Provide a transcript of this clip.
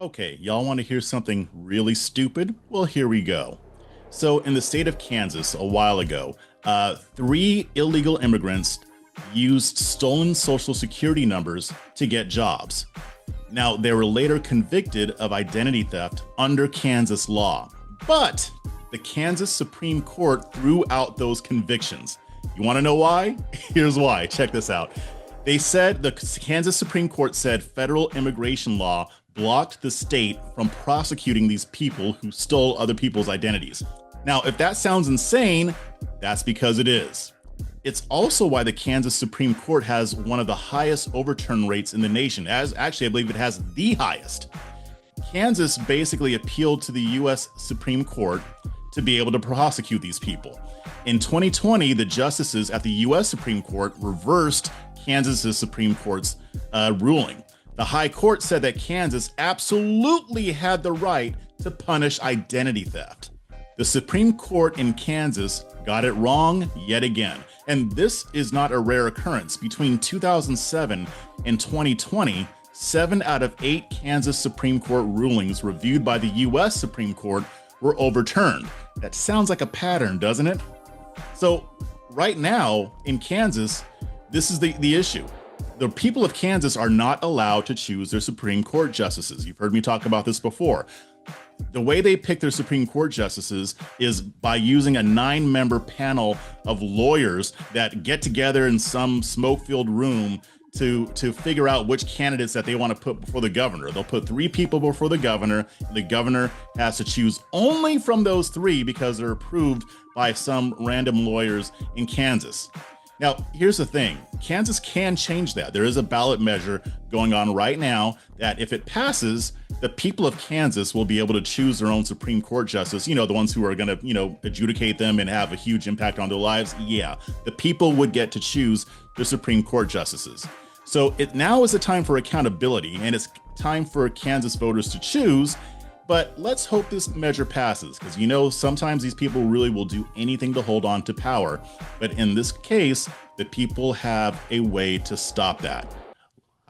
Okay, y'all want to hear something really stupid? Well, here we go. So, in the state of Kansas a while ago, three illegal immigrants used stolen social security numbers to get jobs. Now, they were later convicted of identity theft under Kansas law, but the Kansas Supreme Court threw out those convictions. You want to know why? Here's why. Check this out. They said the Kansas Supreme Court said federal immigration law blocked the state from prosecuting these people who stole other people's identities. Now, if that sounds insane, that's because it is. It's also why the Kansas Supreme Court has one of the highest overturn rates in the nation, as actually I believe it has the highest. Kansas basically appealed to the US Supreme Court to be able to prosecute these people. In 2020, the justices at the US Supreme Court reversed Kansas's Supreme Court's ruling. The High Court said that Kansas absolutely had the right to punish identity theft. The Supreme Court in Kansas got it wrong yet again. And this is not a rare occurrence. Between 2007 and 2020, 7 out of 8 Kansas Supreme Court rulings reviewed by the US Supreme Court were overturned. That sounds like a pattern, doesn't it? So right now in Kansas, this is the issue. The people of Kansas are not allowed to choose their Supreme Court justices. You've heard me talk about this before. The way they pick their Supreme Court justices is by using a 9-member panel of lawyers that get together in some smoke-filled room to figure out which candidates that they want to put before the governor. They'll put 3 people before the governor. The governor has to choose only from those 3 because they're approved by some random lawyers in Kansas. Now, here's the thing. Kansas can change that. There is a ballot measure going on right now that if it passes, the people of Kansas will be able to choose their own Supreme Court justice, the ones who are going to, adjudicate them and have a huge impact on their lives. Yeah, the people would get to choose their Supreme Court justices. So it now is a time for accountability, and it's time for Kansas voters to choose. But let's hope this measure passes, because sometimes these people really will do anything to hold on to power. But in this case, the people have a way to stop that.